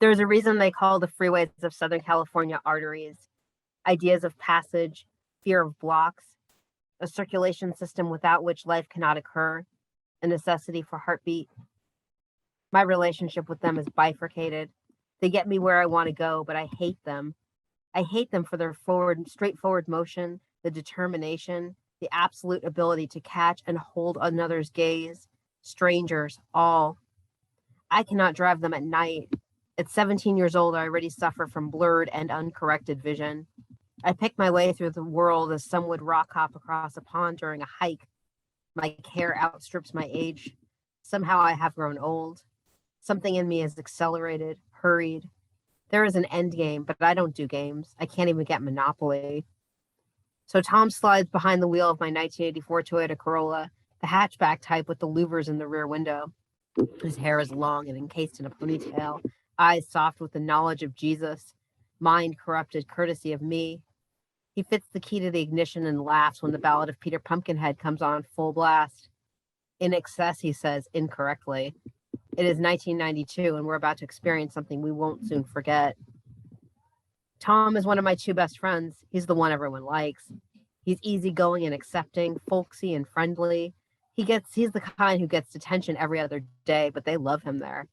There's a reason they call the freeways of Southern California arteries. Ideas of passage, fear of blocks, a circulation system without which life cannot occur, a necessity for heartbeat. My relationship with them is bifurcated. They get me where I want to go, but I hate them. I hate them for their straightforward motion, the determination, the absolute ability to catch and hold another's gaze. Strangers, all. I cannot drive them at night. At 17 years old, I already suffer from blurred and uncorrected vision. I pick my way through the world as some would rock hop across a pond during a hike. My care outstrips my age. Somehow I have grown old. Something in me is accelerated, hurried. There is an end game, but I don't do games. I can't even get Monopoly. So Tom slides behind the wheel of my 1984 Toyota Corolla, the hatchback type with the louvers in the rear window. His hair is long and encased in a ponytail, eyes soft with the knowledge of Jesus, mind corrupted courtesy of me. He fits the key to the ignition and laughs when the Ballad of Peter Pumpkinhead comes on full blast. In excess, he says, incorrectly. It is 1992, and we're about to experience something we won't soon forget. Tom is one of my two best friends. He's the one everyone likes. He's easygoing and accepting, folksy and friendly. He's the kind who gets detention every other day, but they love him there.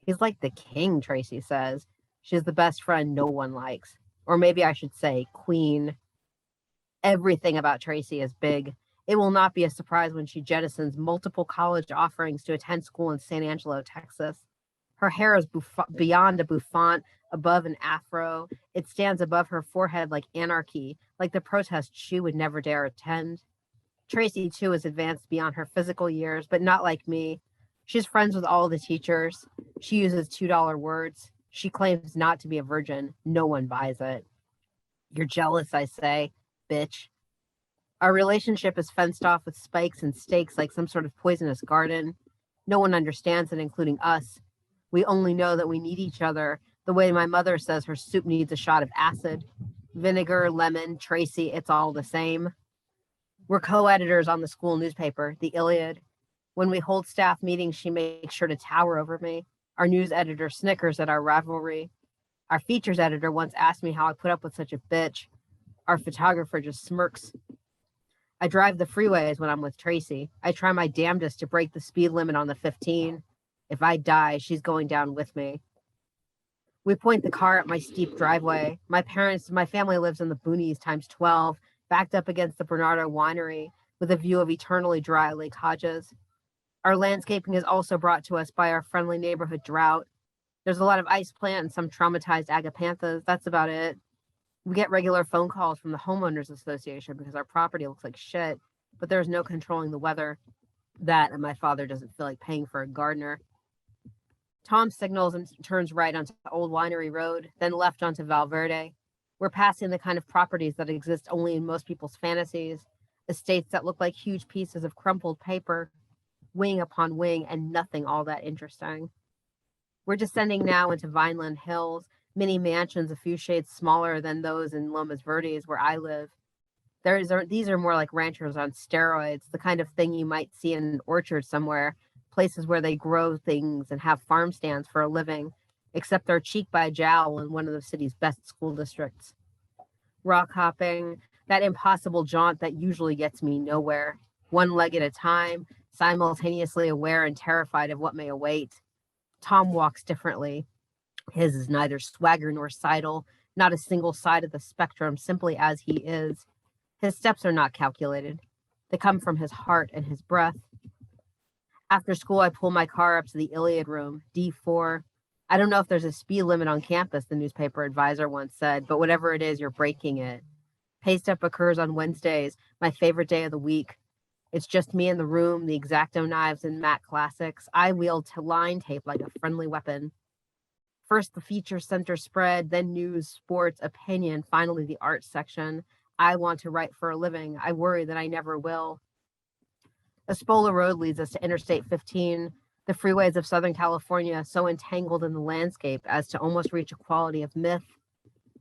He's like the king, Tracy says. She's the best friend no one likes. Or maybe I should say queen. Everything about Tracy is big. It will not be a surprise when she jettisons multiple college offerings to attend school in San Angelo, Texas. Her hair is beyond a bouffant, above an afro. It stands above her forehead like anarchy, like the protest she would never dare attend. Tracy, too, is advanced beyond her physical years, but not like me. She's friends with all the teachers. She uses $2 words. She claims not to be a virgin. No one buys it. You're jealous, I say, bitch. Our relationship is fenced off with spikes and stakes like some sort of poisonous garden. No one understands it, including us. We only know that we need each other, the way my mother says her soup needs a shot of acid. Vinegar, lemon, Tracy, it's all the same. We're co-editors on the school newspaper, The Iliad. When we hold staff meetings, she makes sure to tower over me. Our news editor snickers at our rivalry. Our features editor once asked me how I put up with such a bitch. Our photographer just smirks. I drive the freeways when I'm with Tracy. I try my damnedest to break the speed limit on the 15. If I die, she's going down with me. We point the car at my steep driveway. My family lives in the boonies times 12, backed up against the Bernardo Winery with a view of eternally dry Lake Hodges. Our landscaping is also brought to us by our friendly neighborhood drought. There's a lot of ice plant and some traumatized agapanthus. That's about it. We get regular phone calls from the homeowners association because our property looks like shit, but there's no controlling the weather. That and my father doesn't feel like paying for a gardener. Tom signals and turns right onto Old Winery Road, then left onto Valverde. We're passing the kind of properties that exist only in most people's fantasies, estates that look like huge pieces of crumpled paper, wing upon wing, and nothing all that interesting. We're descending now into Vineland Hills, mini mansions a few shades smaller than those in Lomas Verdes where I live. These are more like ranchers on steroids, the kind of thing you might see in an orchard somewhere, places where they grow things and have farm stands for a living, except they're cheek by jowl in one of the city's best school districts. Rock hopping, that impossible jaunt that usually gets me nowhere, one leg at a time, simultaneously aware and terrified of what may await. Tom walks differently. His is neither swagger nor sidle, not a single side of the spectrum, simply as he is. His steps are not calculated. They come from his heart and his breath. After school, I pull my car up to the Iliad room, D4. I don't know if there's a speed limit on campus, the newspaper advisor once said, but whatever it is, you're breaking it. Paste up occurs on Wednesdays, my favorite day of the week. It's just me in the room, the X-Acto knives and matte classics. I wield line tape like a friendly weapon. First the feature center spread, then news, sports, opinion, finally the arts section. I want to write for a living. I worry that I never will. Espola Road leads us to Interstate 15, the freeways of Southern California, so entangled in the landscape as to almost reach a quality of myth.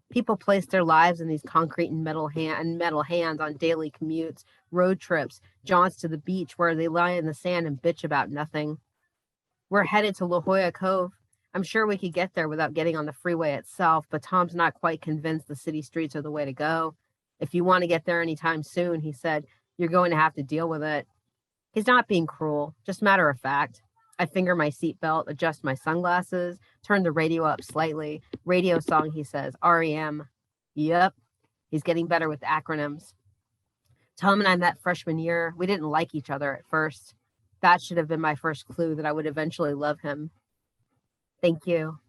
People place their lives in these concrete and metal hands on daily commutes, road trips, jaunts to the beach where they lie in the sand and bitch about nothing. We're headed to La Jolla Cove. I'm sure we could get there without getting on the freeway itself, but Tom's not quite convinced the city streets are the way to go. If you want to get there anytime soon, he said, you're going to have to deal with it. He's not being cruel, just matter of fact. I finger my seatbelt, adjust my sunglasses, turn the radio up slightly. Radio song, he says, REM. Yep, he's getting better with acronyms. Tom and I met freshman year. We didn't like each other at first. That should have been my first clue that I would eventually love him. Thank you.